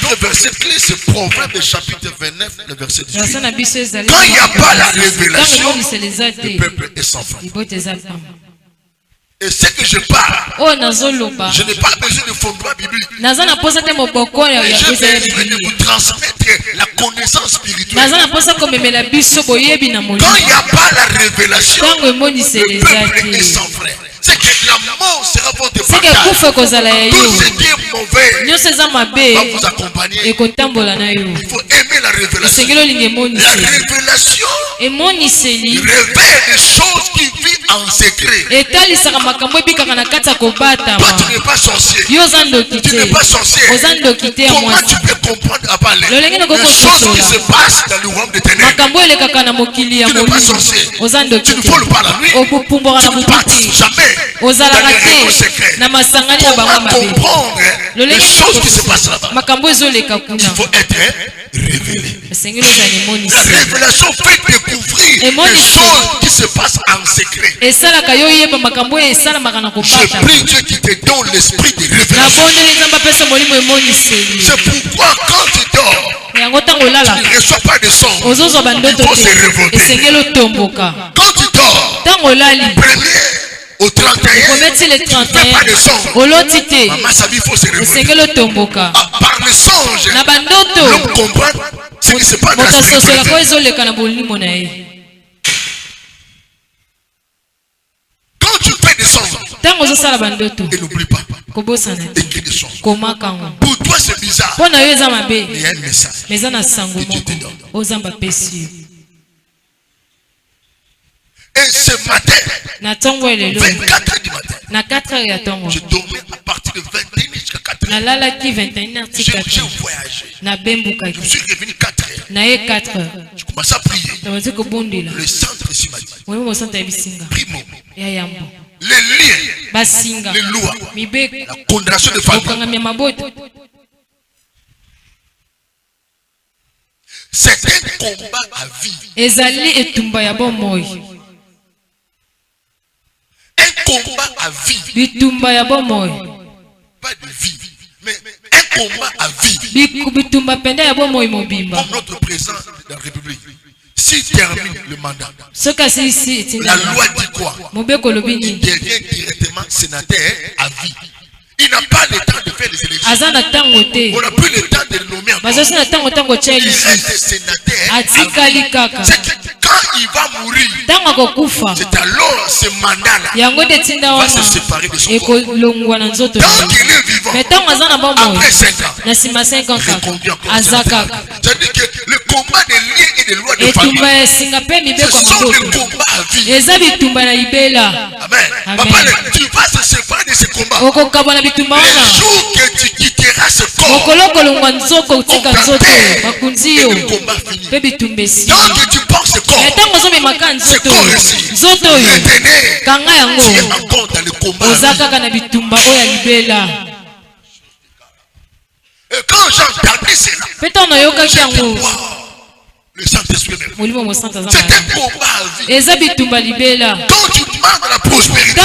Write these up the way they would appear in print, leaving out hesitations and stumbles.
Notre verset clé, c'est Proverbe chapitre 29, le verset 18. Quand il n'y a pas la révélation, le peuple est sans fin. Et ce que je parle, je n'ai pas besoin de fondement biblique. Mais je besoin de vous transmettre la connaissance spirituelle. Quand il n'y a pas la révélation, le peuple est sans frein. C'est que la mort sera votre partage. Tout ce qui est mauvais va vous accompagner. Il faut aimer la révélation. La révélation révèle des choses qui vivent en secret. Toi, tu n'es pas sorcier. Tu n'es pas sorcier. Comment tu peux comprendre à parler les choses qui se passent dans le royaume des ténèbres? Tu n'es pas sorcier. Tu ne voles pas la nuit. Tu ne participes jamais dans les réunions secrètes. Comment comprendre les choses qui se passent là-bas? Il faut être révélé. La révélation fait découvrir les choses qui se passent en secret. Je prie Dieu qui te donne l'esprit de révélation. C'est pourquoi quand tu dors, tu ne reçois pas de son. Il faut se révolter. Quand tu dors, premier au 31, tu ne fais pas de son. Maman Sabi, il faut se révolter. Par le songe, l'homme comprend ce qui se passe dans la spiritualité. Quand tu fais des songes, et n'oublie pas, écris des songes. Pour toi c'est bizarre, mais il y a un message que Dieu te donne. Et ce matin, 24 heures du matin, je dormais à partir de 21h jusqu'à 4h. J'ai voyagé. Je suis revenu 4h. Je commençais à prier. Le centre ici m'a dit, primo, les liens, les lois, la condamnation de famille. C'est un combat à vivre. Un combat à vivre. Pas de vie, mais un combat à vivre. Comme notre président de la République. S'il termine le mandat, la loi dit quoi? Il devient directement sénateur à vie. Il n'a pas le temps de faire les élections. On n'a plus le temps de le nommer encore. Il reste sénateur. Quand il va mourir, c'est alors ce mandat-là va se séparer de son corps. Tant qu'il est vivant, après 5 ans, reconduit encore. C'est-à-dire que le combat des liens et des lois de famille, ce sont des combats à vie. Amen. Papa, tu vas se séparer de ce combat. Le jour que tu quitteras ce corps, on va et le combat fini. Tant que tu portes ce corps, ce corps ici, retenez, tu es encore dans le combat. Et quand j'entendais cela, j'ai pu voir le Saint-Esprit. C'est un combat à vie. Quand tu demandes la prospérité,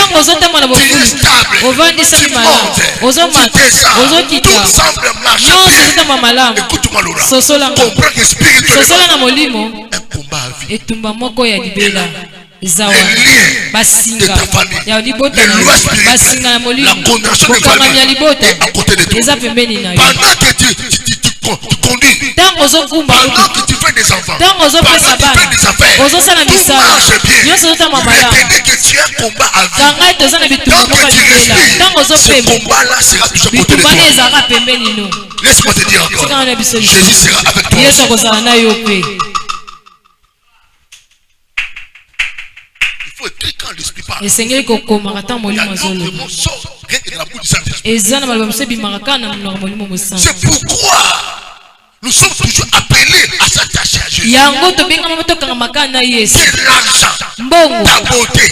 tu es stable, tu montes, tu descends, tout semble marcher bien. Écoute-moi Laura, comprends que spirituellement, un combat à vie. Les liens de ta famille, les lois spirituelles, la condamnation de famille est à côté de toi. Pendant que tu conduis, pendant que tu fais des enfants, pendant que tu fais des affaires, tout marche bien. Retenez que tu as un combat à vie. Tant que tu respires, ce combat-là sera toujours à côté de toi. Laisse-moi te dire encore, Jésus sera avec toi. Il faut écrire quand l'esprit parle. Il y a d'autres mots sortent de la bouche du Saint-Esprit. C'est pourquoi nous sommes toujours appelés à s'attacher à Jésus. C'est l'argent, la beauté,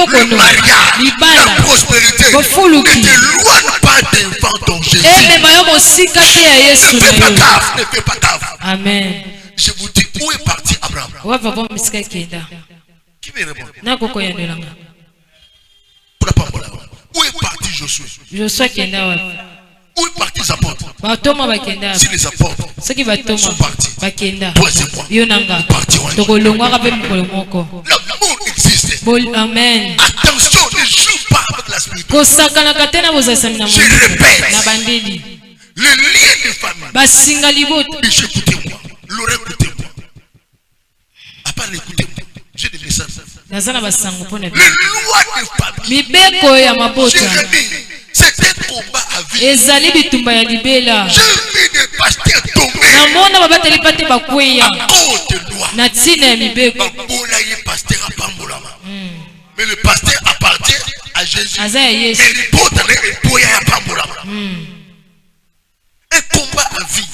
le mariage, la prospérité. Ne t'éloigne pas devant ton Jésus. Ne fais pas gaffe, ne fais pas gaffe. Amen. Je vous dis, où est parti Abraham? Qui me répond? Où est parti Josué? Où est parti les apôtres? Si les apôtres sont partis, toi et moi, nous partirons. L'amour existe. Amen. Attention, ne joue pas avec la spiritualité. Je répète, le lien de famille. Écoutez-moi, l'oreille, écoutez-moi. À part l'écouter-moi, j'ai des messages. Le loi de famille. Jérémie, c'est un combat à vie. J'ai vu des pasteurs tomber à cause de loi. Mais le pasteur appartient à Jésus. Mais l'hypothèse est pour y avoir un combat à vie.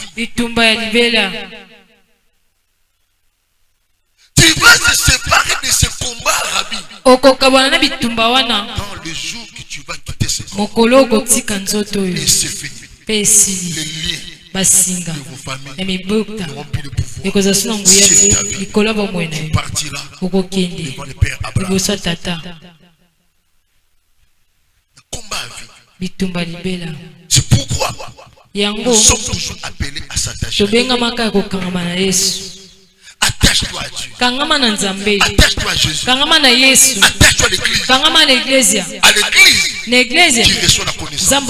Tu vas te séparer de ce combat, Rabbi. Dans le jour que tu vas quitter ce combat, et c'est fini. Les liens de vos familles n'auront plus de pouvoir. C'est ta vie. Tu partiras devant le Père Abraham. Un combat à vie. C'est pourquoi nous sommes toujours appelés à s'attacher. Attache-toi à Dieu. Attache-toi à Jésus. Attache-toi à l'église. À l'église, tu reçois la connaissance. À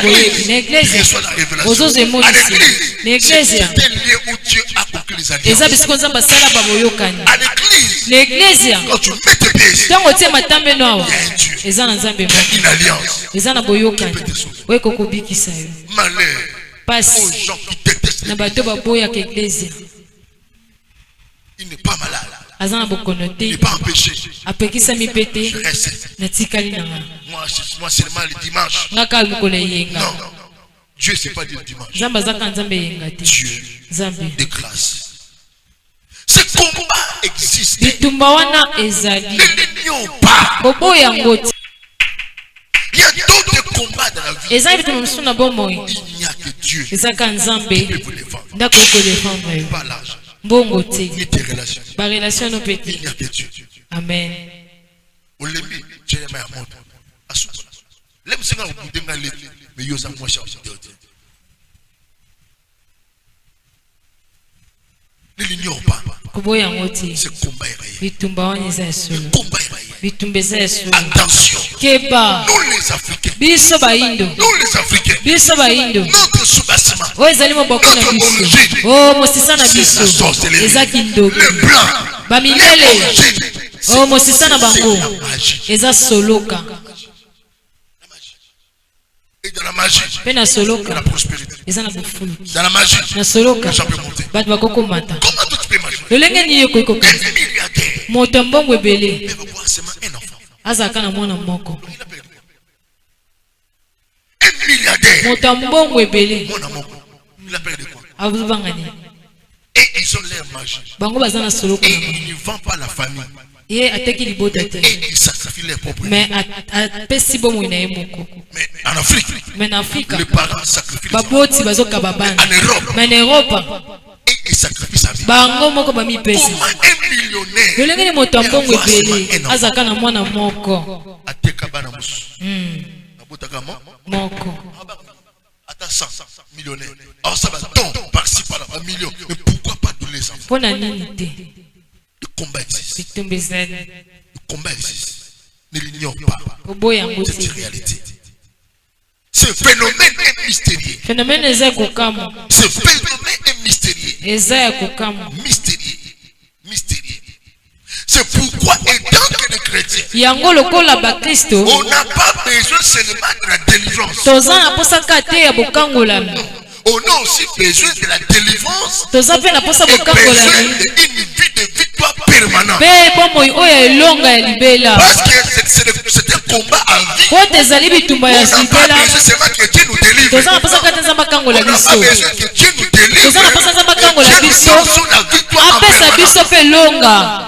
l'église, tu reçois la révélation. À l'église, c'est un lieu où Dieu a conclu les alliances. À l'église, quand tu mets tes pieds, il y a un Dieu. Il y a une alliance. Qui peut te sauver. Malheur aux gens qui détestent l'église. Il n'est pas malade. Il n'est pas empêché. Je reste. Moi seulement le dimanche. Non. Dieu c'est pas le dimanche. Dieu de grâce. Ce combat existe. Ne l'ignore pas. Il y a d'autres combats dans la vie. Il n'y a que Dieu qui peut vous défendre. Pas l'argent. Bongo ni tes relations. Ba relation no pete. Il n'y a que Dieu. Amen. Olemi Jeremiah moto. Asuka. Lem singa ukudenga le me yosa mwasha udote. Ne l'ignore pas. Kuboya ngoti. C'est combat réel. Bitumba wanyeza solo. Combat réel. Bitumbe solo. Attention. Keba. Nous les Africains. Biso ba Indo. Nous les Africains. Biso ba Indo. Notre sous-bassement. O ezali moboko na biso. O mosisana biso. Ezaki ndogo. Le blanc. Ba mindele. O mosisana bango. Eza soloka. Et dans la magie. Pena soloka. Dans la prospérité. Eza na bufulu. Dans la magie. Na soloka. Ça peut monter. Batu bakoko mata. Comment tu peux imaginer? Lolenge ni yoko iko. Un milliardaire. Moto mbongo ebele. Mais voir seulement un enfant. Azaka na mwana moko. Un milliardaire. Moto mbongo ebele. Mwana moko. Il a perdu quoi? Abuzubangani. Et ils ont leur magie. Bango bazana soloka. Et ils ne vendent pas la famille. Ye ateki libota te. Et ils sacrifient leur propre. Mais pesi bomo ina yemoko. Mais en Afrique. Mais en Afrique. Les parents sacrifient. Baboti bazoka babana. En Europe. Mais en Europe. Et ils sacrifient sa vie. Bango moko bami pesi. Comment un millionnaire. Lolenge ni moto mbongo ebele. Azaka na mwana moko. Ateka bana musu. Nabotaka moko. Attends 100 millionnaires. Alors ça va donc par-ci par-là, 1 million. Mais pourquoi pas tous les enfants? Pona nini te? Le combat existe. Bitumbezani. Le combat existe. Ne l'ignore pas. C'est une réalité. Ce phénomène est mystérieux. Phénomène est kokamo. Ce phénomène est mystérieux. Est kokamo. Mystérieux. Mystérieux. C'est pourquoi étant que les chrétiens, yango lokola ba Kristo, on n'a pas besoin seulement de la délivrance. Toza aposaka te ya bokangolami. On a aussi besoin de la délivrance. Toza pe na posa bokangolami. Une vie de victoire permanente. Be bomo oya elonga ya libela. Parce que c'est un combat à vie. Ko tezali bitumba ya libela. C'est pas que Dieu nous délivre. Toza aposaka te nzamba kangola biso. On a besoin que Dieu nous délivre. Toza aposaka nzamba kangola biso. Apesa biso pe longa.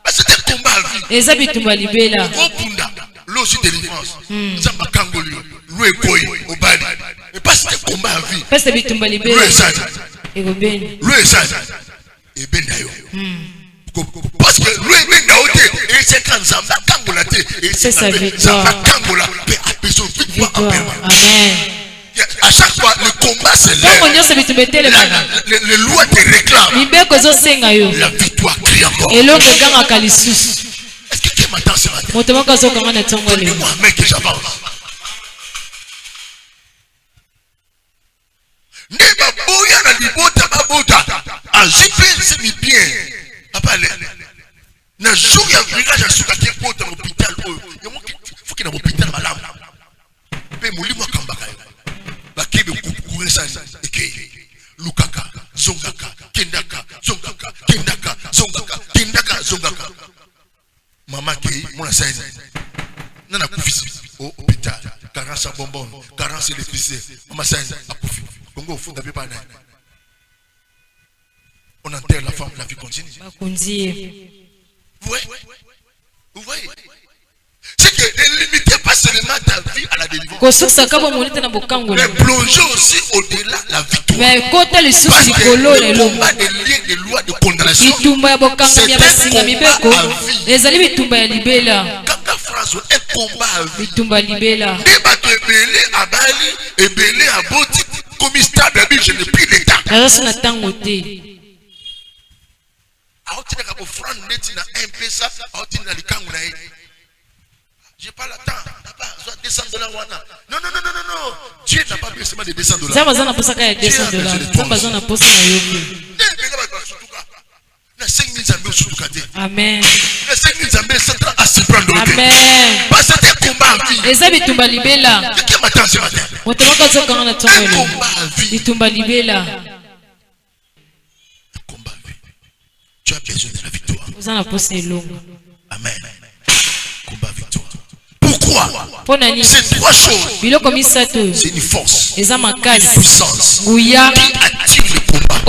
C'est un combat à vie. Eza bitumba libela. Opunda, l'osi délivrance. Nzamba kangolio, loué boy, obali. Mais pas c'est un combat à vie. Pesa bitumba libela. Loué ça. Ego beni. Loué ça. Et ben d'ailleurs. Parce que loué ben d'ailleurs, et c'est quand Nzamba kangola te, et c'est Nzamba kangola, mais a besoin de victoire en permanence. Amen. À chaque fois, le combat c'est là. Les lois te réclament. La victoire crie encore. Est-ce que tu m'attends ce matin? Dis-moi un mec que j'avance. Neba boya na libota babota. Ajipe c'est mi bien. Papa na jour ya village à Soukake pour dans l'hôpital. Il faut qu'il y ait un hôpital malade. Mais mon lit moi kambaka. Bakebe courir ça et Lukaka, Zongaka, Kendaka, Zongaka, Kendaka, Zongaka, Kendaka, Zongaka. Maman qui mon assain. Nana koufisi au hôpital. Carence à bonbon, carence électricité. Maman assain à koufi. Congo faut d'abord pas. On enterre la femme, la vie continue. Vous voyez? C'est que ne limitez pas seulement ta vie à la délivrance. Mais plongez aussi au-delà la victoire. Parce que le combat des liens des lois de condamnation, c'est un combat à vie. Quand ta phrase est un combat à vie, les bateaux ébélés à Bali, ébélés à Boti, comme stable, je n'ai plus l'état. J'ai pas le temps. $200. Non. Dieu n'a pas besoin de $200. Amen. Amen. Parce que c'est un combat à vie. Qui m'attend ce matin? Un combat à vie. Un combat à vie. Tu as besoin de la victoire. Amen. Combat victoire. Pourquoi? C'est trois choses. C'est une force, une puissance qui attire le combat.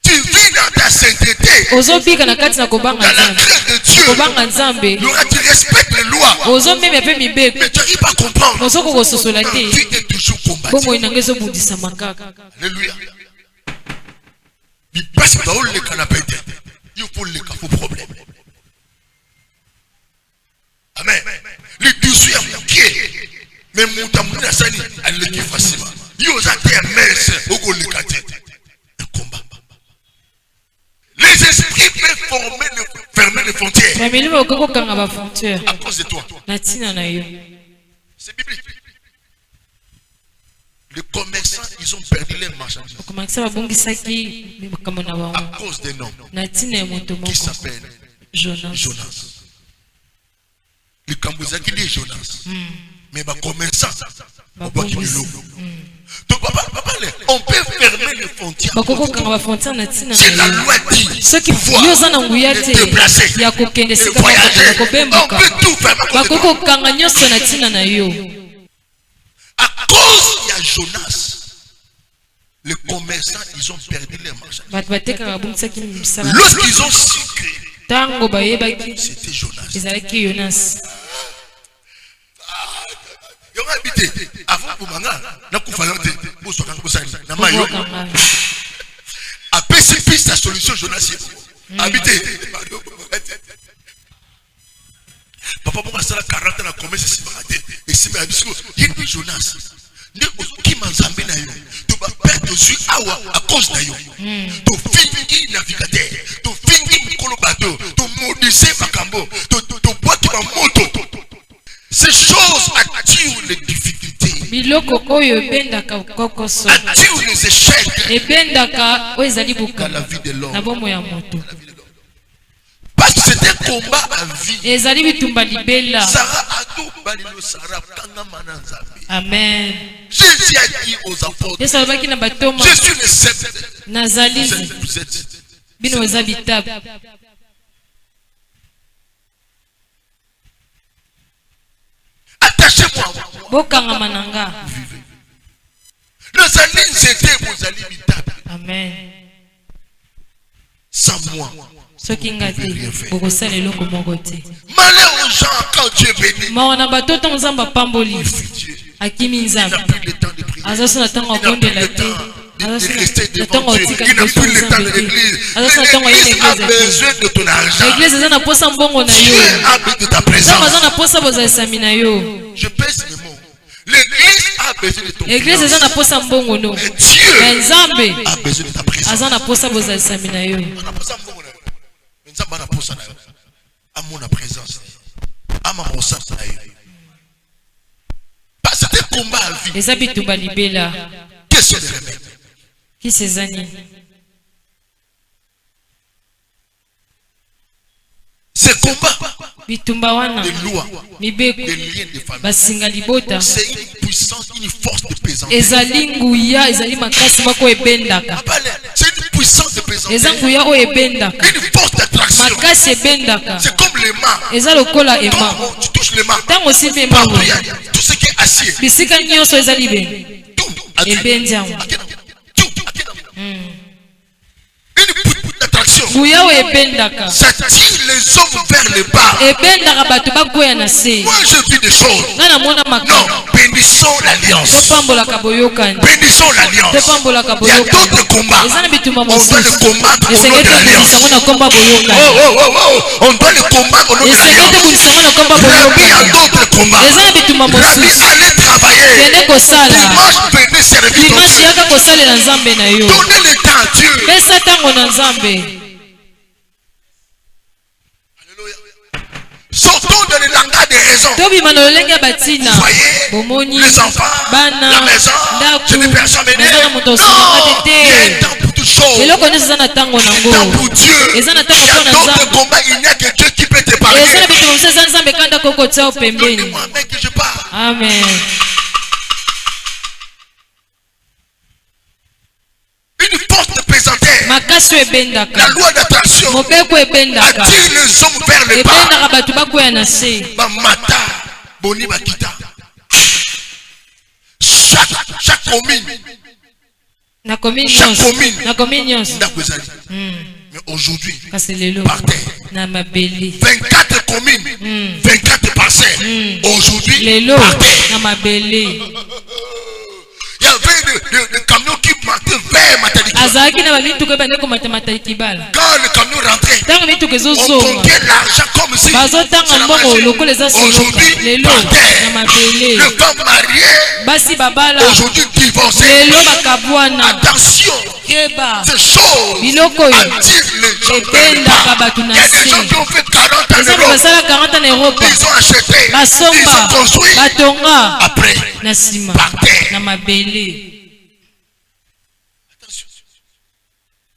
Tu vis dans ta sainteté, dans la crainte de Dieu. Tu respectes les lois, mais tu n'arrives pas à comprendre. Ta vie est toujours combative. Alléluia. Il passe dans le canapé. Il faut le problème. Amen. Les 12 heures pied. Mais mon tamoun a sani à l'équipe facilement. Il y a des messes au Golikate. Un combat. Les esprits peuvent fermer les frontières. À cause de toi. C'est biblique. Les commerçants, ils ont perdu les marchandises. À cause des noms. Qui s'appelle Jonas. Le Cambodge qui dit Jonas. Mais les commerçants, on peut qu'il l'eau. Donc, papa, on peut fermer les frontières. C'est la loi dit. Pouvoir se déplacer. Voyager. On peut tout faire. À cause il y a Jonas, les commerçants, ils ont perdu les marchandises. Lorsqu'ils ont sucré, c'était Jonas. Ils ont habité avant pour Manga, après c'est plus la solution Jonas. Habité. Papa, pour ça, la 40 ans, la commerce s'est séparée. Et c'est ma mission. Il y a Jonas. Qui m'a zambé na yo. Tu vas perdre dessus à cause de yo. Tu finis navigateur. Tu finis mukolo bateau. Tu modifies Makambo. Tu bois tu vas moto. Ces choses attirent les difficultés. Attirent les échecs. Dans la vie de l'homme. Parce que c'est un combat à vie. Amen. Jésus a dit aux apôtres, je suis le sceptre. Vous êtes. Attachez-moi. Les années c'était vos habitables. Amen. Sans moi. Malheur aux gens quand Dieu bénit. Il n'a plus le temps de prier. Il n'a plus le temps. rester devant Dieu. Il n'a plus le temps de l'église. L'église a besoin de ton argent. Dieu a besoin de ta présence. Je pèse mes mots. L'église a besoin de ton présence. Dieu a besoin de ta présence. C'est un combat à vie. Quels sont les remèdes? Ce combat de loi, de liens de famille, c'est une puissance, une force de présence. C'est une puissance de présence. Une force d'attraction. C'est comme les mains. Quand tu touches les mains, tout ce qui est acier, ça tire les hommes vers le bas. Moi je vis des choses. Non, bénissons l'alliance. Bénissons l'alliance. Il y a d'autres combats. On doit le combattre au nom de l'alliance. On doit le combattre au nom de l'alliance. Il y a d'autres combats. Allez travailler. Dimanche, venez servir ton Dieu. Donnez le temps à Dieu. Sortons de le langage des raisons. Voyez, les enfants, la maison, je n'ai personne à m'aider. Non, il y a un temps pour toutes choses. Il y a un temps pour Dieu. Il y a d'autres combats, il n'y a que Dieu qui peut t'épargner. Donnez-moi un mec que je parle. Amen. Une force de présenter. La loi d'attraction attire les hommes vers le bas. Mamata, Boni Bakita. Chaque commune. Mais aujourd'hui, par terre. 24 communes, 24 parcelles. Aujourd'hui, par terre. Il y avait des camions qui marquaient vers Matadikibala. Quand le camion rentrait, on comptait l'argent comme si c'était la magie. Aujourd'hui, par terre, le femme mariée, aujourd'hui divorcée. Attention, ces choses attirent les gens vers le bas. Il y a des gens qui ont fait 40 ans en Europe. Ils ont acheté, ils ont construit. Après, par terre. Attention.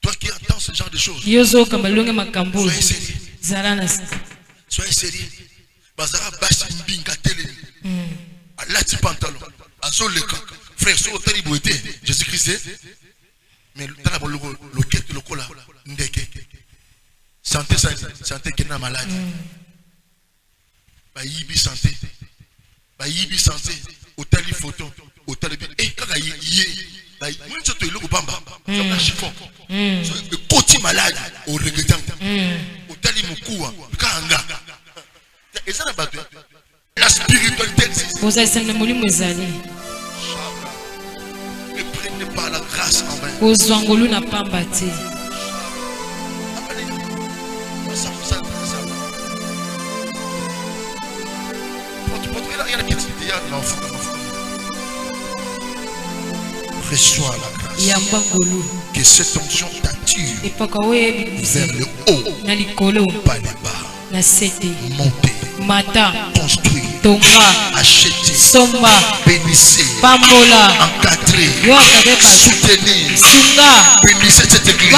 Toi qui entends ce genre de choses, soyez sérieux. Bazara basi mbinga tele. Alati pantalon. Azoleka. Frère, so tali boité. Jésus-Christ. Mais tala bo loket lokola ndeke. Santé qui est malade. Ba yibi santé. Au tali photo. Au tali kaka yé. Ba mun soto iloko pamba. Comme chiffon. Le côté malade au regrettant. Au tali mukua. Kanga. La spiritualité existe. Ne prenez pas la grâce en vain. Reçois la grâce. Que cette onction t'attire vers le haut, pas le bas. Monter, construire, acheter, bénissez, encadrer, soutenir, bénissez cette église,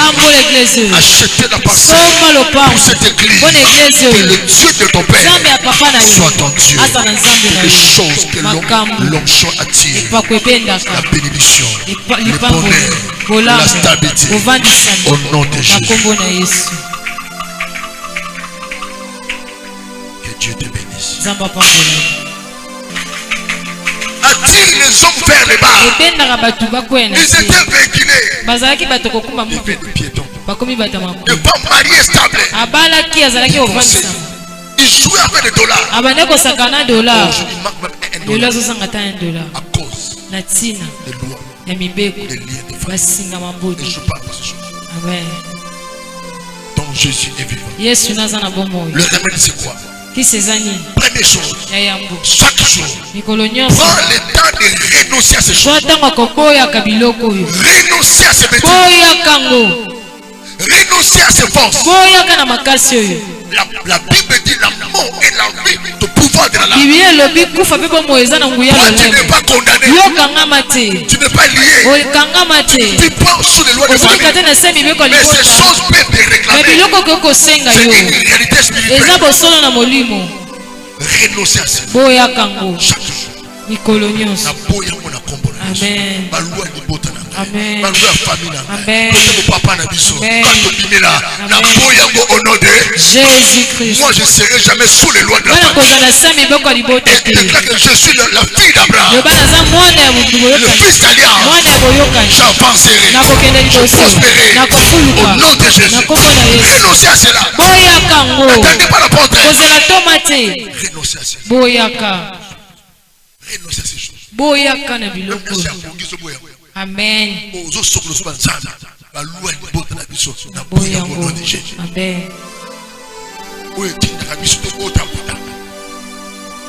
achetez la parcelle pour cette église. Que le Dieu de ton Père soit ton Dieu. Que les choses que l'onction attire, la bénédiction, le bonheur, la stabilité, au nom de Jésus. Dieu te bénisse. Attire les hommes vers le bas. Ils étaient véhiculés. Ils étaient des piétons. Des femmes mariées stables. Ils jouaient avec des dollars. Aujourd'hui, il manque même $1. À cause natina des lois, ya mibeko des liens de famille. basinga maboto. Et je parle de ces choses. Amen. Donc Jésus est vivant. Yesu naza na bomoyo. Le remède c'est quoi? Qui sezani Première chose, ya yambo chaque jour, mikolo nyonso prends le temps de renoncer à ces choses. twatango koboyaka biloko oyo Renoncer à ces bêtises. boyaka ngo Renoncer à ces forces. boyaka na makasi oyo. La Bible dit la mort et la vie, le pouvoir de la langue. Biblia elobi kufa mpe bomoyo eza na nguya Toi, tu n'es lolemo. pas condamné. Yo kangama te, Tu n'es pas lié. okangama te, Tu prends sous les lois de ozolika te famille. na se mibeko ya Mais ces libota. choses peuvent te Me réclamer. biloko okoki kosenga C'est yo une réalité eza spirituelle. bosolo na molimo. Renoncer à ça. Boyaka ngo Chaque jour. mikolo nyonso. Na boya mona kombo na biso. Amen. Balua libota na ngai. Amen. Balua famille na Amen. ngai. Kote papa na biso. Amen. Quand bimela na Amen. boya ngo au nom de Jésus-Christ. moi je serai jamais sous les lois de la Bana famille. kozala sa mibeko ya libota Et te. déclare que je suis la fille d'Abraham. Yoba naza mwana ya Le boyokani. fils d'Alliance. Mwana ya boyokani. J'avancerai. nakokende Je liboso prospérerai. nakofuluka Au nom de Jésus. na kombo na Yesu. Renoncez à cela. Boyaka ngo N'attendez pas la porte. kozela toma te. Renoncez à cela. Boyaka Renoncez à ces choses. boyaka na Même biloko si oyo. à Bongi, ce boya. Amen. Ozo sokolo so banzana. Balua libota na biso. Na boya au nom de Jésus. Amen. Oyo tindaka biso to bota bota.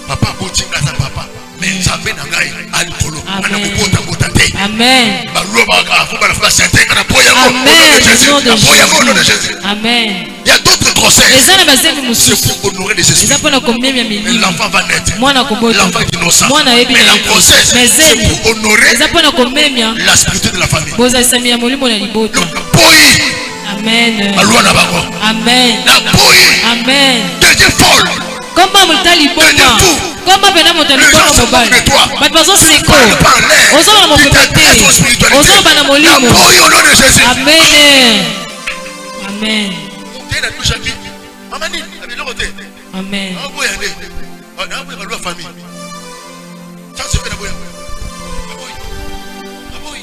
Papa botinga za papa. Mais nzambe na ngai alikolo. Ana kobota bota te. Amen. Balua baka fo bala fa sentenga na boya ngo. Amen. Au nom de Na boya ngo au nom de Jésus. Jésus. Amen. Il y a d'autres grossesses. Eza na bazemi C'est mosusu pour honorer les esprits. eza mpona komemia Mais milimo. l'enfant va naître. Mwana kobota L'enfant est innocent. mwana ayebi Mais na la ye. grossesse, Mais c'est zemi pour honorer eza mpona komemia la spiritualité de la famille. bozalisami ya molimo na libota. Donc, boy, Amen. balua na bango. Amen. Na boy, Amen. devient folle. Komba moto aliboma komba pena moto aliboma mobali bato bazoseko ozoloba na mopepe te ozoloba na Na molimo. boy au nom de Jésus. Amen. Amen. T'es na touche à qui? Maman ni, avec l'autre côté. Amen. Na boy ande. Na boy balua famille. Ça se fait na boy. Na boy. Na boy.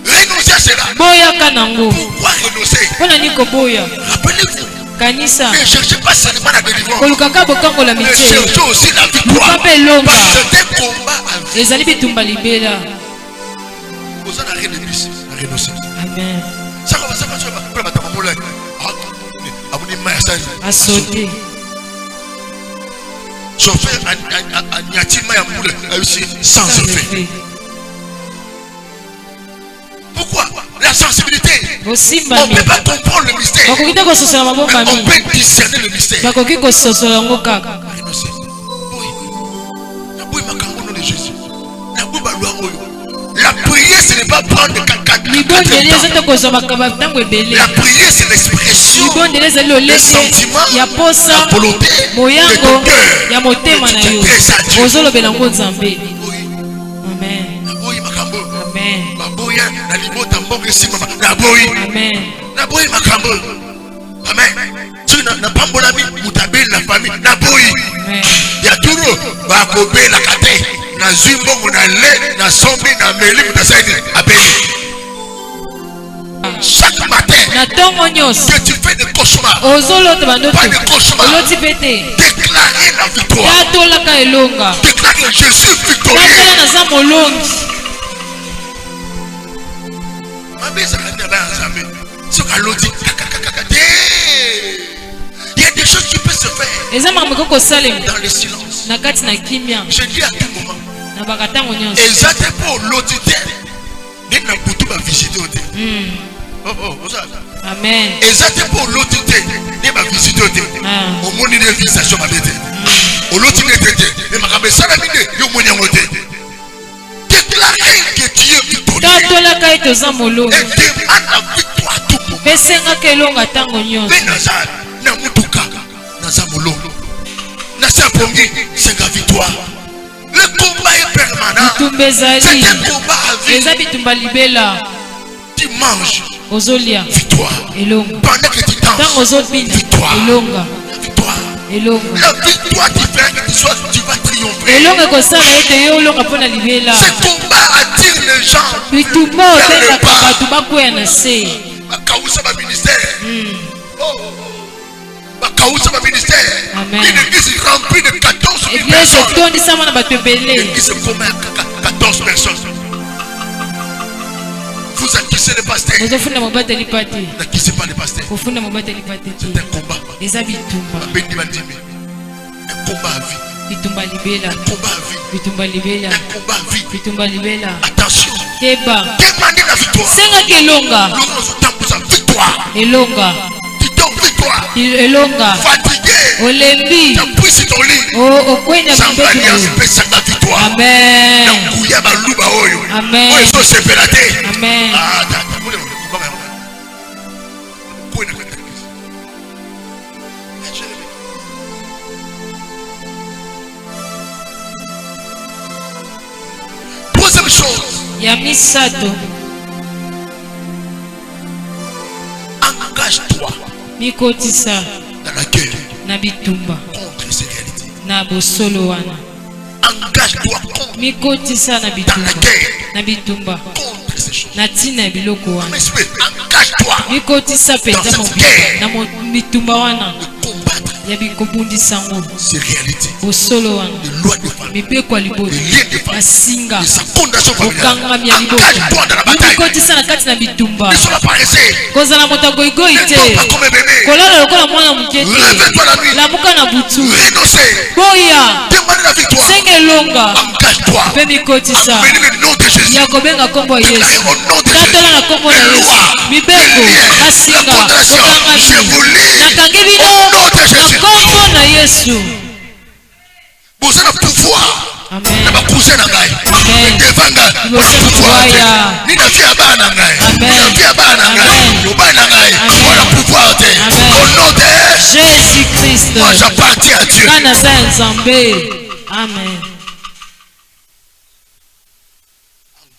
Renoncez à cela. Boyaka nango Pourquoi renoncer? mpona nini koboya Rappelez-vous. kanisa Ne cherchez pas seulement la délivrance. kolukaka bokangola Mais mitie cherchez aussi la luka victoire. mpe elonga Parce que c'est un combat à vie. ezali bitumba libela. Vous en avez l'église. La renoncer. Amen. Ça va, ça va, ça va. Après, ma maman moulin. Abonné maïstan. asote Chauffeur à Niatima et moulin. Aussi sans effet. Pourquoi? La sensibilité. On ne bosimbami peut pas comprendre le mystère. bakoki te kososola Mais mabombami on peut discerner le mystère. bakoki kososola yango kaka. Renoncer. Oui. La bouille m'a au nom de Jésus. La bouille m'a la prière, ce n'est pas prendre libondeli eza te kozwa makamba ntango ebele. la prière, c'est l'expression libondeli ezali lolenge ya posa moyango ya motema na yo ozolobela ngo nzambe. Amen. Amen. Amen. Naboyi makambo. Amen. Tu na pambolami mutabeli la famille. Naboyi. Ya turo bakobela kate. Na zimbongo na le na sombi na meli mutasaidi abeli. Chaque matin na ntongo nyonso que tu fais des cauchemars. ozolota bandoto Pas de cauchemar. oloti mpe te Déclarer la victoire. tatolaka elonga Déclare que je suis victorieux. tatala naza molongi. Il y a des choses qui peuvent se faire eza makambo ekoki kosalema dans le silence. na kati na kimia Je dis à tout moment. na bakatango nyonso. Exactement pour l'auditeur. Dès que tu vas visiter. Amen. Exactement pour l'auditeur. Dès que tu vas visiter. Au monde de visitation ma bête. Au l'auditeur. Mais ma caméra ça la mine. Yo moni ngote. Déclarer que tu es victorieux. tatolaka ete oza molongi Et demande la victoire à tout moment. mpe sengaka elonga ntango nyonso. Naza na mutuka naza molongo. Nasa pongi senga victoire. Le combat est permanent. bitumba ezali C'est un combat à vie. eza bitumba libela Tu manges ozolia victoire. elonga Pendant que tu ntango danses ozobina victoire. elonga Victoire. elonga La victoire qui fait que tu vas triompher. elonga ekosala ete yo olonga mpo na libela. Ce combat attire les gens. bitumba otengaka bato bakwea na se. Bakausa ba ministère. Bakausa ba ministère. Amen. Une église remplie de 14 000 eglise personnes. etondisama na bato ebele. L'église commet 14 14 personnes. Vous acquissez le pasteur. N'acquissez pas le pasteur. C'est un combat. Un combat à vie. Un combat à vie. Un combat à vie. Attention. Keba ni la victoire. Senga kelonga. Victoire. Elonga. Victoire. Elonga. Fatigué. Olembi. Okwenya victoire. Amen. Amen. Amen. Deuxième chose. Yamisato. Engage-toi. Mikotisa. Dans la guerre. Nabitumba. Contre ces réalités. Nabosolo wana. Engage-toi contre. Mikotisa nabitumba. Dans la guerre. Nabitumba. Contre ces choses. Natina biloko wana. Engage-toi. Mikotisa penza na mitumba wana. Combattre. Yabikobundisa ngo. Ces réalités. Bosolo wana. Les lois de famille. Mipeko liboto. Les liens de famille. Masinga. Les fondation familiale. Engage-toi dans la bataille. Mikotisa na kati na bitumba. Ne sois pas paresseux. Kozala moto goigoi te. Ne pas comme un bébé. Kolala lokola mwana mukete. Lève-toi la nuit. Lamuka na butu. Renoncer. Boya. Demande la victoire. Sengelonga. Engage-toi. Pe mikotisa. Appelle le nom de Jésus. Ya kobenga kombo Yesu. Au nom de Jésus. Tatola na kombo na Yesu. Mibeko. Masinga. Je vous lis. Nakangi bino. Au nom de Jésus. Na kombo na Yesu. Vous avez le pouvoir. Amen. Na bakuze na ngai. Amen. Devanga. Wala pouvoir. Nina fia ba na ngai. Nina fia ba na ngai. Oba na ngai. Wala pouvoir te. Au nom de Jésus-Christ. Moi j'appartiens à Dieu. Kana sa nzambe. Amen.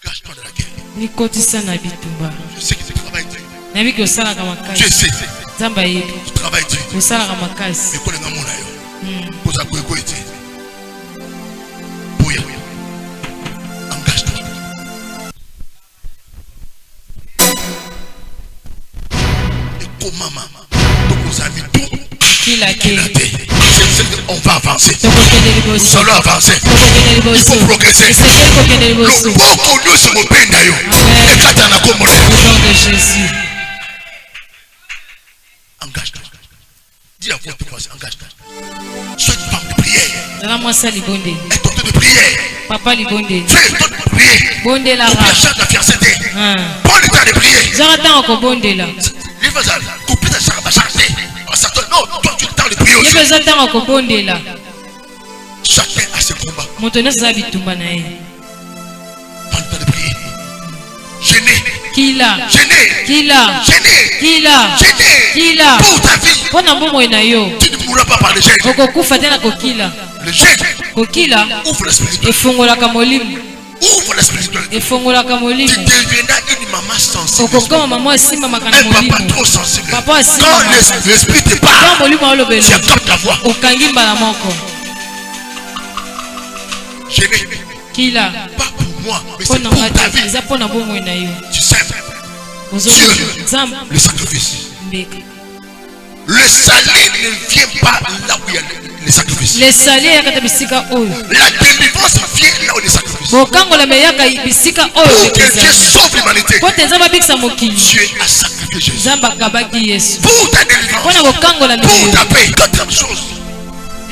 Engage-toi dans la guerre. Nikotisa na bitumba. Je sais que tu travailles Dieu. Nabi ko sala kama Je kazi. sais. Zamba yebi. Tu travailles Dieu. Ko sala kama kazi. Mais connais mon ayo. Posa ko ete. Boya. Engage-toi. Et comment maman? Donc vous avez tout. Kila ke. On va avancer. Tokokende Nous liboso. allons avancer. Tokokende Il liboso. faut progresser. Esekeli kokende liboso. Beaucoup de ce mopenda yo. Amen. Et quand on a comme Au nom de Jésus. engage-toi. Dis à votre voisin, engage-toi. Sois une femme de prière. Zala mwasa libonde. Un docteur de prière. Papa libonde. Tu es un docteur de prière. Bonde la Coupe ra. la charge de la fiancée. Ah. Prends le temps de prier. Zara tango ko bonde la. Les gens couper ta charge. Non, toi tu as le temps de prier aussi. Yebe tango ko bonde la. Chacun a ses combats. Moto na za bitumba na ye. Prends le temps de prier. Gêné. Kila. Gêné. Kila. Gêné. Kila. Gêné. Kila. Pour ta vie. Pona mbomo na yo. Tu ne mourras pas par le gêne. Okokufa tena kokila. Le gêne Kokila ouvre l'esprit. efungolaka molimo. Ouvre l'esprit. Efungolaka Tu molimo. deviendras une maman sensible. Okokoma mama asimamaka na Un papa molimo. trop sensible. Papa Quand asimama. l'esprit te Quand parle, molimo alobela. tu acceptes ta voix. Okangi mbala moko. Gêné. Kila. Pas pour moi, mais c'est Pona pour ta ngati vie. eza pona bomoi na yo. Tu sais, Ozomo nzambe le sacrifice. mbeka. Le salut ne vient pas là où il y a les sacrifices. Lesali yakata bisika oyo. La délivrance vient là où il y a les sacrifices. Bokangola meyaka bisika oyo. Pour que Dieu sauve l'humanité, Po te nzambe abikisa mokili. Dieu a sacrifié Jésus. Nzambe akabaki Yesu. Pour ta délivrance, Pona bokangola pour meyo. ta paix, quatrième chose,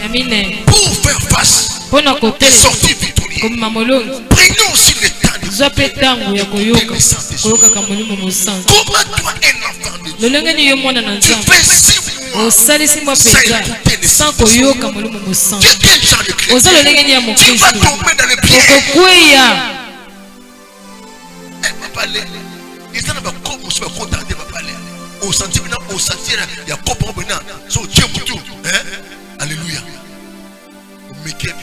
Amine. pour faire face Pona et kotele sortir victorieux. komema molongi. Prenons aussi le temps de Zwa pe tango ya koyoka. Koyokaka molimo mosantu. comment toi un enfant de Dieu, Lolenge ni yo mwana na tu nzambe. fais 6 mois. Osalisi mwa penza. Sans koyoka molimo Tu mosantu. es quel genre de chrétien? Oza lolenge ni ya Tu vas mokristo. tomber dans les pièges. Okokweya. Elle va parler. Ils sont là-bas comme on se va contenter de parler. Au sentiment, au sentiment, il y a copain maintenant. So Dieu pour tout. Alléluia. Mais qu'est-ce que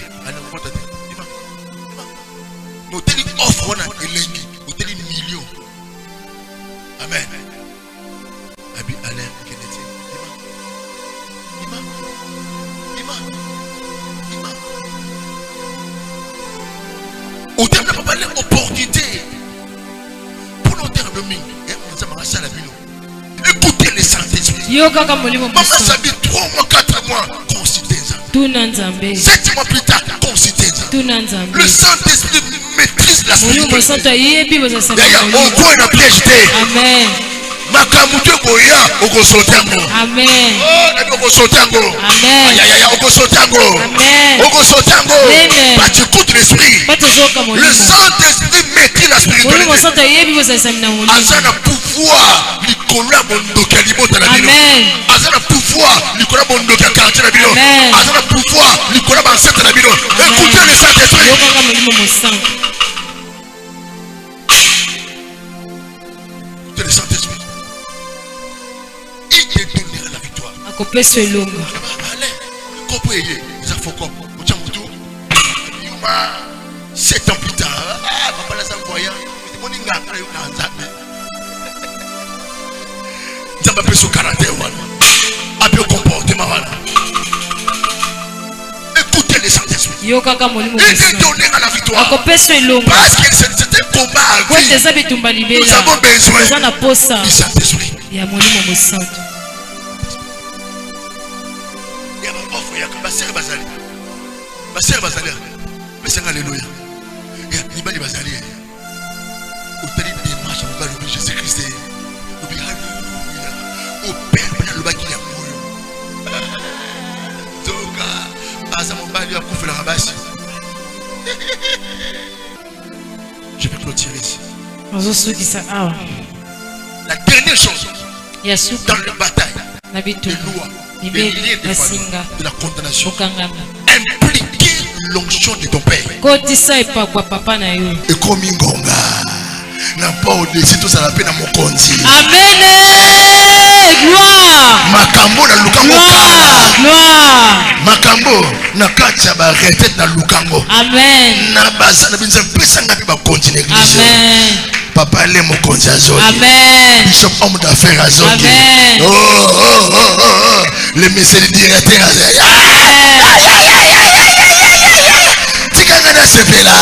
nous télé offre on a élengi, nous télé millions. Amen. Abi Alain Kennedy. Imam. Au terme de parler opportunité. Pour nous terme de mine, ça m'a rassé la ville. Écoutez les Saint-Esprit. Yo kaka molimo Maman mosantu. s'habille 3 mois, 4 mois. Consultez ça. 7 mois plus tard, consultez. Le Saint-Esprit maîtrise la spiritualité. Il y a encore une piège. Amen. Makamutu koya okosotango. Amen. Oh, okosotango. Amen. Okosotango. Amen. Okosotango. Pas tu écoutes l'esprit. Le Saint-Esprit maîtrise la spiritualité. Azana pouvoir likola bondoka libota na bino. Azana pouvoir likola bondoka quartier na bino. Azana pouvoir likola bancete na bino. Écoutez le Saint-Esprit. Écoutez le Saint-Esprit. Kopeso elonga. Kopo eye, ça faut quoi? Ochamutu. Yuma 7 ans plus tard, papa la voyant, moninga na yo na nzambe. Nzambe peso caractère wana. Abio comportement wana. Écoutez les Saint-Esprit. Yo kaka molimo il est donné à la victoire. Kopeso elonga. Parce que c'était combat à vie. Nous avons besoin du Saint-Esprit. Ya molimo mosanto. Basere bazali mais alléluia ni bali bazali otali démarche au bal de Jésus Christ au père le baki ya moyo donc asa mobali ya kufela rabasi. Je vais clôturer ici. La dernière chose dans la bataille de loi de la condamnation, impliquer l'onction de ton père. Et comme Ingonga n'a pas au-dessus tout ça la peine à mon conti. Amen. Gloire. Makambo na lukango. Gloire. Makambo na kacha ba retraite na lukango. Amen. Na basa na binza pesa ngapi ba continuer l'église. Amen. Papa le mon conti azoki. Amen. Bishop homme d'affaires azoki. Amen. Oh. Le monsieur le directeur azoki. Tikanga sepela.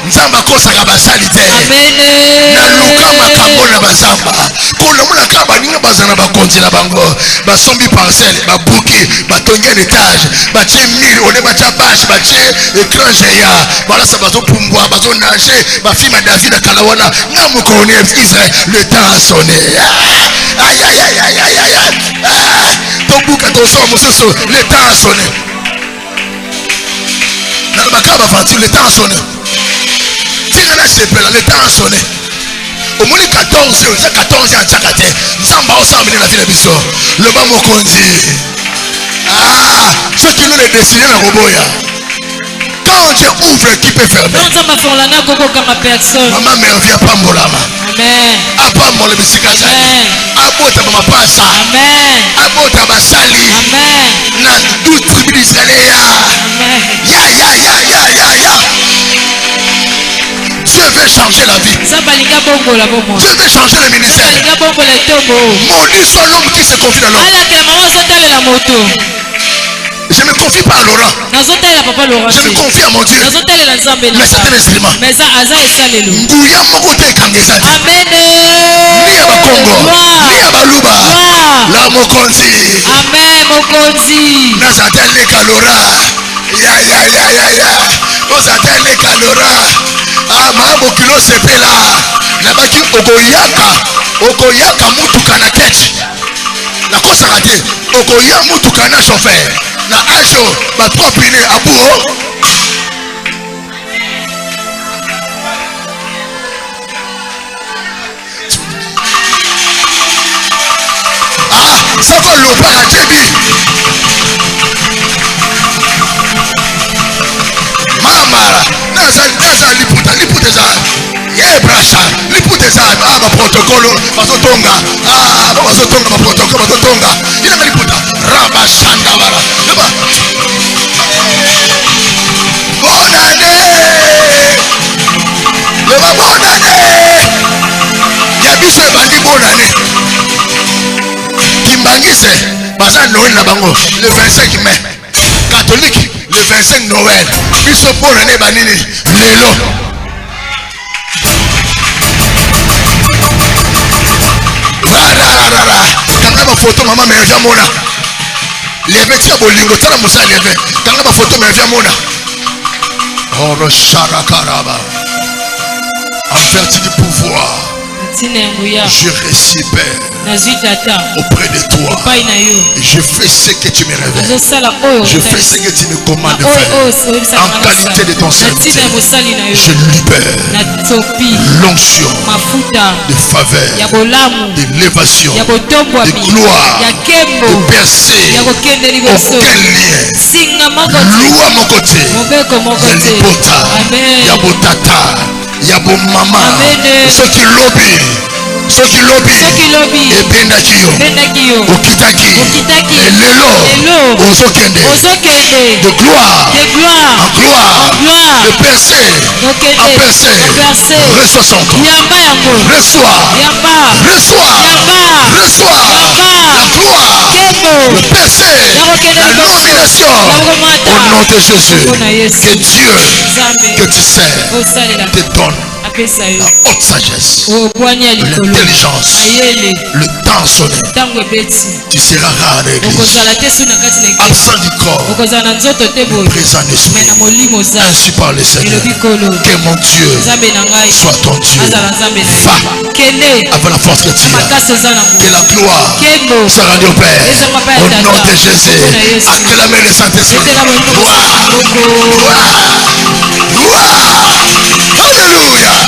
Nzamba kosaka basali te. Amen. Na luka makambo na bazamba. Kola mona ka baninga bazana ba konti na bango. Ba sombi parcelle, ba buki, ba tonga étage, ba tie mur, on est ba tia bâche, ba tie écran géant. Voilà ça bazo pumbwa, bazo nager, ba fima David na kalawana. Ngamu ko on est Israël, le temps a sonné. Aïe aïe aïe aïe aïe aïe. Tobuka to so mususu, le temps a sonné. Na bakaba vanti le temps a sonné. Le temps a sonné. Au moins 14 ans à Tchakate. Nous sommes ensemble dans la ville de Bisso. Le bas Mokondi. Ceux qui l'ont dessiné dans Roboya. Quand Dieu ouvre, qui peut fermer? Maman me revient pas Molama. Amen. Apa Mole Bisikasa. Abota Mama Pasa. Amen. Abota Basali. Amen. Na tout tribu d'Israël. Amen. Ya. Dieu veut changer la vie. Dieu veut changer le ministère. Maudit soit l'homme qui se confie dans l'homme. Je ne me confie pas à Laurent. Je me confie à mon Dieu. Mais c'est un instrument. Ngouya mokote kangesati. Amen. Nia bakongo. Nia baluba. La mokonzi. Amen mokonzi. Nazatele kalora. Ya. Ozatele kalora. Mambo kilo sepela. Nabaki okoyaka mutuka na kechi. Na kosa kate. Okoya mutuka na chauffeur. Na ajo ba trois pneus à bout. Ça va l'opa la jebi. Mama, naza liputa za. Ye brasa, liputa za ba protocole bazotonga. Bazotonga ba protocole bazotonga. Ina liputa raba sanda bara. Bonane. Le ba bonane. Ya biso bandi bonane. Kimbangise baza Noël na bango le 25 mai. Catholique le 25 Noël. Biso bonane banini lelo. Kanga ba photo mama me jamona. Lève tika bolingo tala musa lève. Kanga ba photo me via mona. Oh le sharakaraba. Averti du pouvoir. Je récipère auprès de toi. Et je fais ce que tu me révèles. Je fais ce que tu me commandes de faire. En qualité de ton serviteur, je libère l'onction de faveur, d'élévation, de gloire, de percer aucun lien. Loua mon côté. Yalibota, Yabotata, Yabo mama, ceux qui lobby, et Benakio, Okitaki, et Lelo, Ozokende, de gloire en gloire, de percer en percer, reçois son corps, reçois la gloire, le percer, la nomination, au nom de Jésus, que Dieu que tu sers te donne la haute sagesse, l'intelligence, le temps sonné. Tu seras rare à l'église, absent du corps, présent d'esprit, ainsi par le Seigneur. Que mon Dieu soit ton Dieu. Va avec la force que tu as. Que la gloire soit rendue au Père. Au nom de Jésus, acclamez le Saint-Esprit. Gloire. Alléluia.